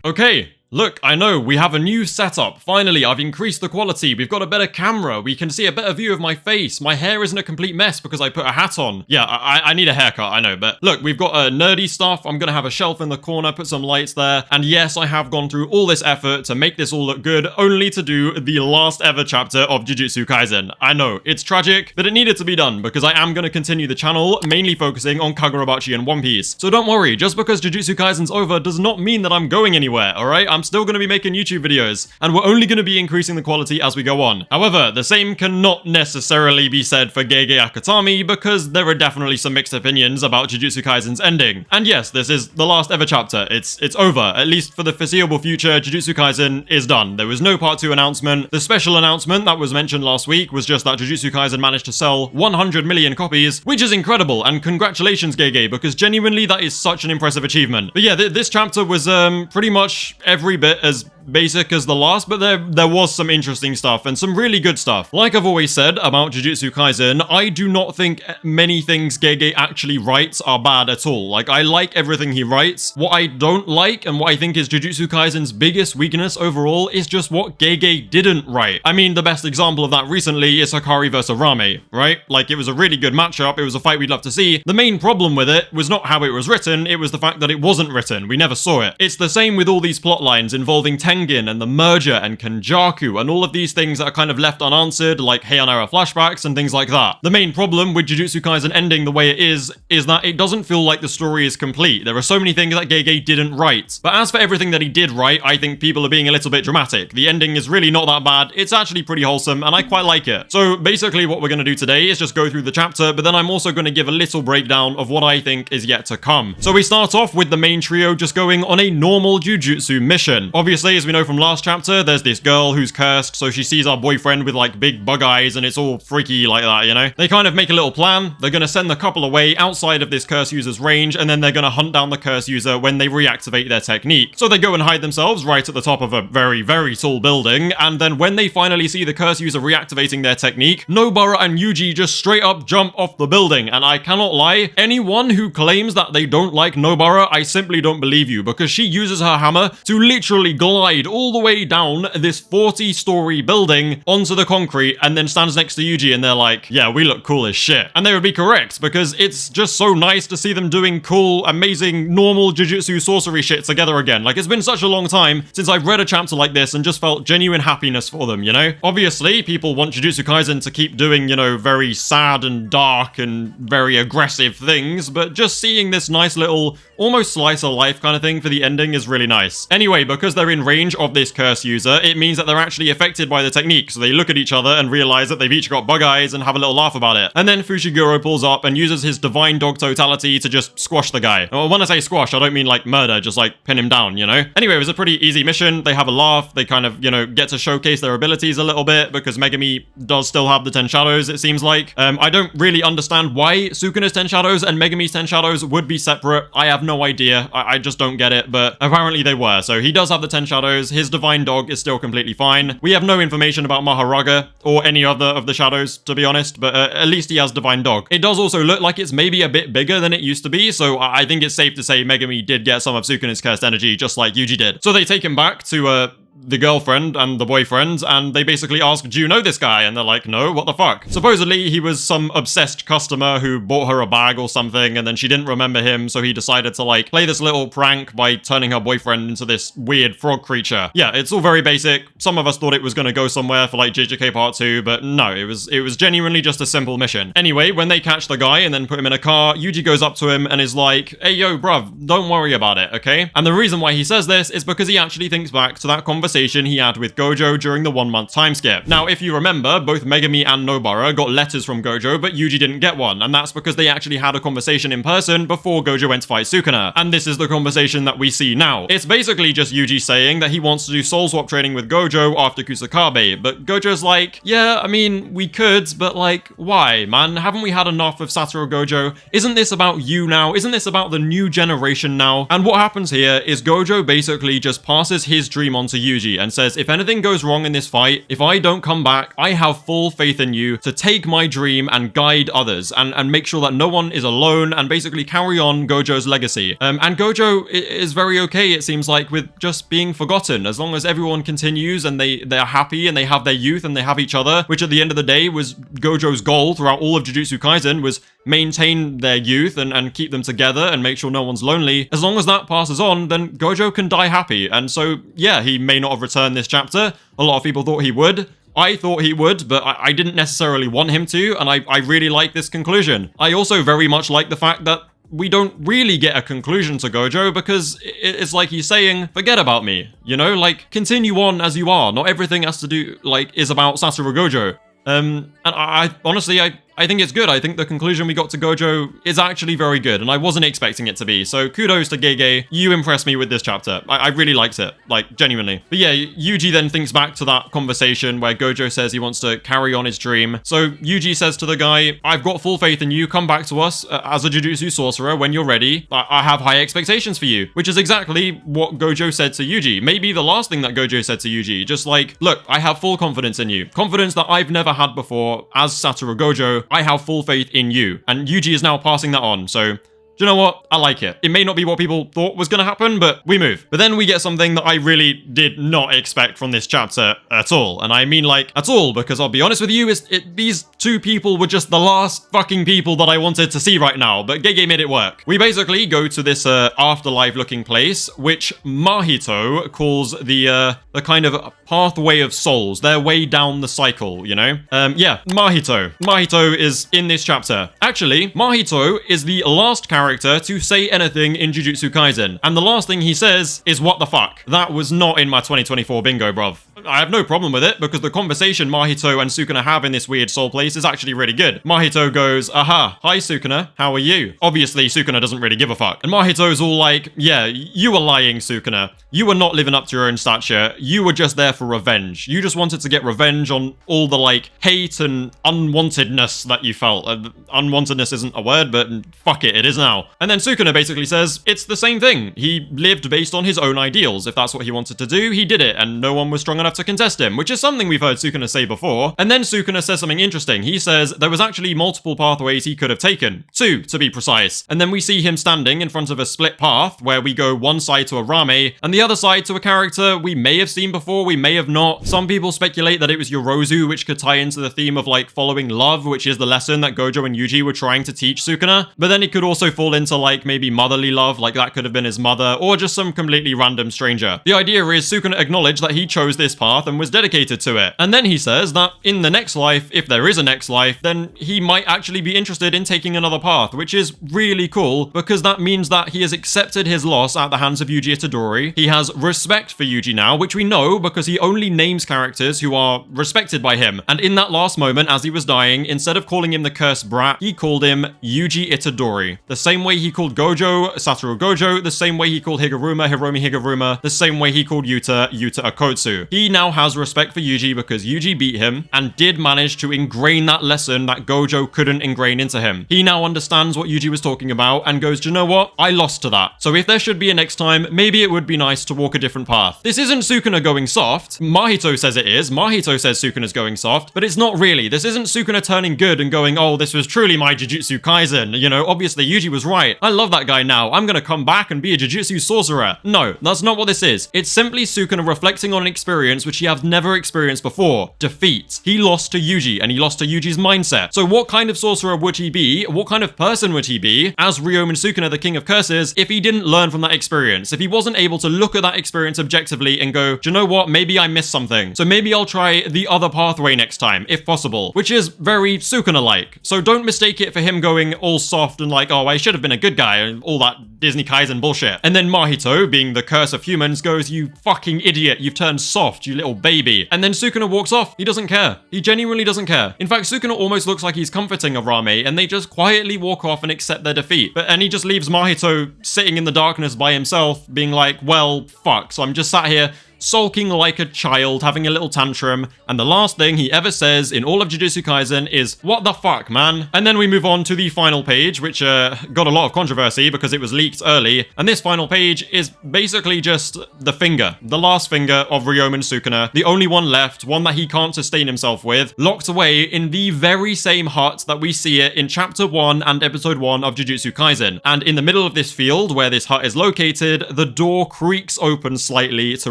Okay. Look, I know, we have a new setup. Finally, I've increased the quality. We've got a better camera. We can see a better view of my face. My hair isn't a complete mess because I put a hat on. Yeah, I need a haircut, I know. But look, we've got nerdy stuff. I'm gonna have a shelf in the corner, put some lights there. And yes, I have gone through all this effort to make this all look good, only to do the last ever chapter of Jujutsu Kaisen. I know, it's tragic, but it needed to be done because I am gonna continue the channel, mainly focusing on KAGURABACHI and One Piece. So don't worry, just because Jujutsu Kaisen's over does not mean that I'm going anywhere, alright? I'm still going to be making YouTube videos, and we're only going to be increasing the quality as we go on. However, the same cannot necessarily be said for Gege Akutami, because there are definitely some mixed opinions about Jujutsu Kaisen's ending. And yes, this is the last ever chapter. It's over. At least for the foreseeable future, Jujutsu Kaisen is done. There was no part 2 announcement. The special announcement that was mentioned last week was just that Jujutsu Kaisen managed to sell 100 million copies, which is incredible, and congratulations, Gege, because genuinely that is such an impressive achievement. But yeah, this chapter was pretty much every bit as basic as the last, but there was some interesting stuff and some really good stuff. Like I've always said about Jujutsu Kaisen, I do not think many things Gege actually writes are bad at all. Like, I like everything he writes. What I don't like, and what I think is Jujutsu Kaisen's biggest weakness overall, is just what Gege didn't write. I mean, the best example of that recently is Hakari versus Rame, right? Like, it was a really good matchup, it was a fight we'd love to see. The main problem with it was not how it was written, it was the fact that it wasn't written. We never saw it. It's the same with all these plot lines involving Tengen and the merger and Kenjaku and all of these things that are kind of left unanswered, like Heian era flashbacks and things like that. The main problem with Jujutsu Kaisen ending the way it is that it doesn't feel like the story is complete. There are so many things that Gege didn't write. But as for everything that he did write, I think people are being a little bit dramatic. The ending is really not that bad. It's actually pretty wholesome, and I quite like it. So basically what we're going to do today is just go through the chapter, but then I'm also going to give a little breakdown of what I think is yet to come. So we start off with the main trio just going on a normal Jujutsu mission. Obviously, as we know from last chapter, there's this girl who's cursed, so she sees our boyfriend with like big bug eyes and it's all freaky like that, you know? They kind of make a little plan. They're going to send the couple away outside of this curse user's range, and then they're going to hunt down the curse user when they reactivate their technique. So they go and hide themselves right at the top of a very, very tall building, and then when they finally see the curse user reactivating their technique, Nobara and Yuji just straight up jump off the building, and I cannot lie, anyone who claims that they don't like Nobara, I simply don't believe you, because she uses her hammer to literally glide all the way down this 40-story building onto the concrete and then stands next to Yuji, and they're like, yeah, we look cool as shit. And they would be correct, because it's just so nice to see them doing cool, amazing, normal Jujutsu sorcery shit together again. Like, it's been such a long time since I've read a chapter like this and just felt genuine happiness for them, you know? Obviously, people want Jujutsu Kaisen to keep doing, you know, very sad and dark and very aggressive things, but just seeing this nice little, almost slice of life kind of thing for the ending is really nice. Anyway, because they're in range of this curse user, it means that they're actually affected by the technique, so they look at each other and realize that they've each got bug eyes and have a little laugh about it. And then Fushiguro pulls up and uses his divine dog totality to just squash the guy. Well, when I say squash, I don't mean like murder, just like pin him down, you know? Anyway, it was a pretty easy mission. They have a laugh, they kind of, you know, get to showcase their abilities a little bit, because Megumi does still have the 10 shadows, it seems like. I don't really understand why Sukuna's 10 shadows and Megumi's 10 shadows would be separate. I have no idea. I just don't get it, but apparently they were. So he does have the 10 shadows. His divine dog is still completely fine. We have no information about Maharaga or any other of the shadows, to be honest, but at least he has divine dog. It does also look like it's maybe a bit bigger than it used to be, so I think it's safe to say Megumi did get some of Sukuna's cursed energy, just like Yuji did. So they take him back to, the girlfriend and the boyfriend, and they basically ask, do you know this guy? And they're like, no, what the fuck? Supposedly, he was some obsessed customer who bought her a bag or something, and then she didn't remember him, so he decided to, like, play this little prank by turning her boyfriend into this weird frog creature. Yeah, it's all very basic. Some of us thought it was gonna go somewhere for, like, JJK Part 2, but no, it was genuinely just a simple mission. Anyway, when they catch the guy and then put him in a car, Yuji goes up to him and is like, hey, yo, bruv, don't worry about it, okay? And the reason why he says this is because he actually thinks back to that conversation he had with Gojo during the 1-month time skip. Now, if you remember, both Megumi and Nobara got letters from Gojo, but Yuji didn't get one, and that's because they actually had a conversation in person before Gojo went to fight Sukuna. And this is the conversation that we see now. It's basically just Yuji saying that he wants to do soul swap training with Gojo after Kusakabe, but Gojo's like, yeah, I mean, we could, but like, why, man? Haven't we had enough of Satoru Gojo? Isn't this about you now? Isn't this about the new generation now? And what happens here is Gojo basically just passes his dream on to Yuji, Yuji and says, if anything goes wrong in this fight, if I don't come back, I have full faith in you to take my dream and guide others and make sure that no one is alone and basically carry on Gojo's legacy. And Gojo is very okay, it seems like, with just being forgotten, as long as everyone continues and they're happy and they have their youth and they have each other, which at the end of the day was Gojo's goal throughout all of Jujutsu Kaisen, was maintain their youth and keep them together and make sure no one's lonely. As long as that passes on, then Gojo can die happy. And so, yeah, he may not have returned this chapter. A lot of people thought he would. I thought he would, but I didn't necessarily want him to, and I really like this conclusion. I also very much like the fact that we don't really get a conclusion to Gojo, because it's like he's saying, forget about me, you know? Like, continue on as you are. Not everything has to do, like, is about Satoru Gojo. And I honestly, I think it's good. I think the conclusion we got to Gojo is actually very good, and I wasn't expecting it to be. So kudos to Gege. You impressed me with this chapter. I really liked it, like, genuinely. But yeah, Yuji then thinks back to that conversation where Gojo says he wants to carry on his dream. So Yuji says to the guy, I've got full faith in you. Come back to us as a Jujutsu sorcerer when you're ready. I have high expectations for you, which is exactly what Gojo said to Yuji. Maybe the last thing that Gojo said to Yuji. Just like, look, I have full confidence in you. Confidence that I've never had before as Satoru Gojo. I have full faith in you. And Yuji is now passing that on. So, do you know what? I like it. It may not be what people thought was going to happen, but we move. But then we get something that I really did not expect from this chapter at all. And I mean, like, at all, because I'll be honest with you, these two people were just the last fucking people that I wanted to see right now, but Gege made it work. We basically go to this afterlife-looking place, which Mahito calls the kind of pathway of souls, their way down the cycle, you know? Yeah, Mahito. Mahito is in this chapter. Actually, Mahito is the last character to say anything in Jujutsu Kaisen, and the last thing he says is what the fuck. That was not in my 2024 bingo, bruv. I have no problem with it, because the conversation Mahito and Sukuna have in this weird soul place is actually really good. Mahito goes, aha, hi Sukuna, how are you? Obviously, Sukuna doesn't really give a fuck. And Mahito's all like, yeah, you were lying, Sukuna. You were not living up to your own stature. You were just there for revenge. You just wanted to get revenge on all the, like, hate and unwantedness that you felt. Unwantedness isn't a word, but fuck it, it is now. And then Sukuna basically says, it's the same thing. He lived based on his own ideals. If that's what he wanted to do, he did it, and no one was strong enough to contest him, which is something we've heard Sukuna say before. And then Sukuna says something interesting. He says there was actually multiple pathways he could have taken. 2, to be precise. And then we see him standing in front of a split path where we go one side to Arame and the other side to a character we may have seen before, we may have not. Some people speculate that it was Yorozu, which could tie into the theme of, like, following love, which is the lesson that Gojo and Yuji were trying to teach Sukuna. But then it could also fall into, like, maybe motherly love, like that could have been his mother, or just some completely random stranger. The idea is Sukuna acknowledged that he chose this path and was dedicated to it. And then he says that in the next life, if there is a next life, then he might actually be interested in taking another path, which is really cool, because that means that he has accepted his loss at the hands of Yuji Itadori. He has respect for Yuji now, which we know because he only names characters who are respected by him. And in that last moment, as he was dying, instead of calling him the cursed brat, he called him Yuji Itadori. The same way he called Gojo Satoru Gojo, the same way he called Higuruma Hiromi Higuruma, the same way he called Yuta Akotsu. He now has respect for Yuji because Yuji beat him and did manage to ingrain that lesson that Gojo couldn't ingrain into him. He now understands what Yuji was talking about and goes, do you know what? I lost to that. So if there should be a next time, maybe it would be nice to walk a different path. This isn't Sukuna going soft. Mahito says it is. Mahito says Sukuna's going soft, but it's not really. This isn't Sukuna turning good and going, oh, this was truly my Jujutsu Kaisen. You know, obviously Yuji was right. I love that guy now. I'm gonna come back and be a Jujutsu sorcerer. No, that's not what this is. It's simply Sukuna reflecting on an experience which he has never experienced before. Defeat. He lost to Yuji, and he lost to Yuji's mindset. So what kind of sorcerer would he be? What kind of person would he be as Ryomen Sukuna, the King of Curses, if he didn't learn from that experience? If he wasn't able to look at that experience objectively and go, do you know what? Maybe I missed something. So maybe I'll try the other pathway next time, if possible, which is very Sukuna-like. So don't mistake it for him going all soft and like, oh, I should have been a good guy and all that Disney Kaisen bullshit. And then Mahito, being the curse of humans, goes, you fucking idiot, you've turned soft, you little baby. And then Sukuna walks off. He doesn't care. He genuinely doesn't care. In fact, Sukuna almost looks like he's comforting Arame, and they just quietly walk off and accept their defeat. And he just leaves Mahito sitting in the darkness by himself, being like, well, fuck. So I'm just sat here sulking like a child, having a little tantrum, and the last thing he ever says in all of Jujutsu Kaisen is, "What the fuck, man?" And then we move on to the final page, which got a lot of controversy because it was leaked early, and this final page is basically just the finger, the last finger of Ryomen Sukuna, the only one left, one that he can't sustain himself with, locked away in the very same hut that we see it in Chapter 1 and Episode 1 of Jujutsu Kaisen. And in the middle of this field where this hut is located, the door creaks open slightly to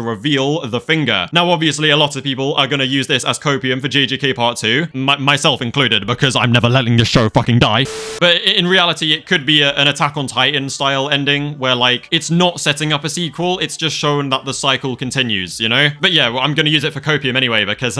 reveal the finger. Now, obviously, a lot of people are going to use this as copium for JJK Part 2, myself included, because I'm never letting this show fucking die. But in reality, it could be an Attack on Titan style ending, where, like, it's not setting up a sequel, it's just shown that the cycle continues, you know? But yeah, well, I'm going to use it for copium anyway, because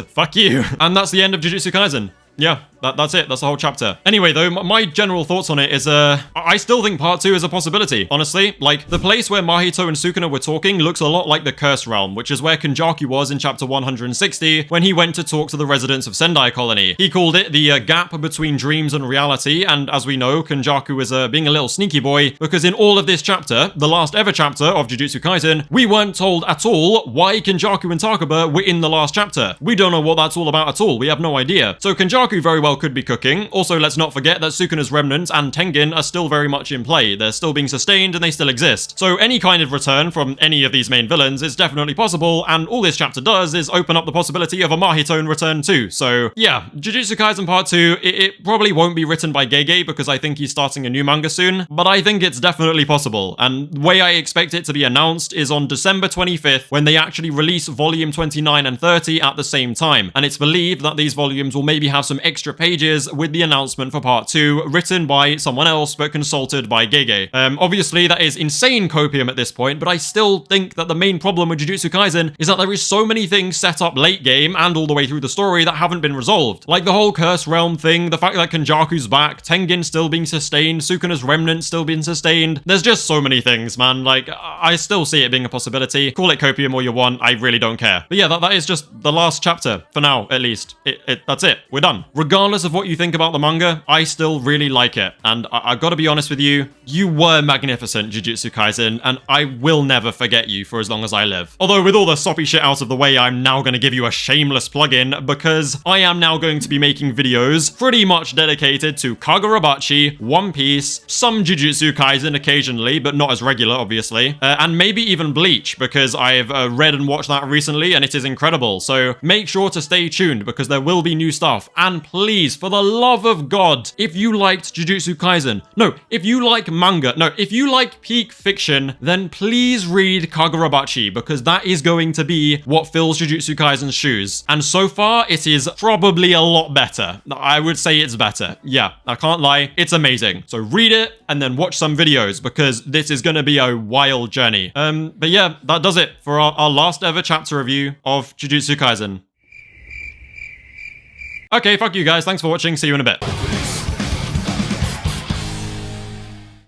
fuck you. And that's the end of Jujutsu Kaisen. Yeah, that's it. That's the whole chapter. Anyway, though, my general thoughts on it is, I still think part 2 is a possibility, honestly. Like, the place where Mahito and Sukuna were talking looks a lot like the Curse Realm, which is where Kenjaku was in chapter 160 when he went to talk to the residents of Sendai Colony. He called it the gap between dreams and reality, and as we know, Kenjaku is being a little sneaky boy, because in all of this chapter, the last ever chapter of Jujutsu Kaisen, we weren't told at all why Kenjaku and Takaba were in the last chapter. We don't know what that's all about at all. We have no idea. So Kenjaku very well could be cooking. Also, let's not forget that Sukuna's remnants and Tengen are still very much in play. They're still being sustained and they still exist. So any kind of return from any of these main villains is definitely possible, and all this chapter does is open up the possibility of a Mahito return too. So yeah, Jujutsu Kaisen Part 2, it probably won't be written by Gege because I think he's starting a new manga soon, but I think it's definitely possible. And the way I expect it to be announced is on December 25th when they actually release volume 29 and 30 at the same time. And it's believed that these volumes will maybe have some extra pages with the announcement for part 2 written by someone else but consulted by Gege. Obviously that is insane copium at this point, but I still think that the main problem with Jujutsu Kaisen is that there is so many things set up late game and all the way through the story that haven't been resolved. Like the whole Curse Realm thing, the fact that Kenjaku's back, Tengen still being sustained, Sukuna's remnants still being sustained. There's just so many things, man. Like, I still see it being a possibility. Call it copium all you want, I really don't care. But yeah, that is just the last chapter, for now, at least. That's it. We're done. Regardless of what you think about the manga, I still really like it. And I gotta be honest with you, you were magnificent, Jujutsu Kaisen, and I will never forget you for as long as I live. Although with all the soppy shit out of the way, I'm now gonna give you a shameless plug-in because I am now going to be making videos pretty much dedicated to KAGURABACHI, One Piece, some Jujutsu Kaisen occasionally, but not as regular, obviously, and maybe even Bleach, because I've read and watched that recently, and it is incredible. So make sure to stay tuned, because there will be new stuff. And please, for the love of God, if you liked Jujutsu Kaisen, no, if you like manga, no, if you like peak fiction, then please read KAGURABACHI, because that is going to be what fills Jujutsu Kaisen's shoes. And so far, it is probably a lot better. I would say it's better. Yeah, I can't lie, it's amazing. So read it and then watch some videos, because this is going to be a wild journey. But yeah, that does it for our last ever chapter review of Jujutsu Kaisen. Okay, fuck you guys. Thanks for watching. See you in a bit.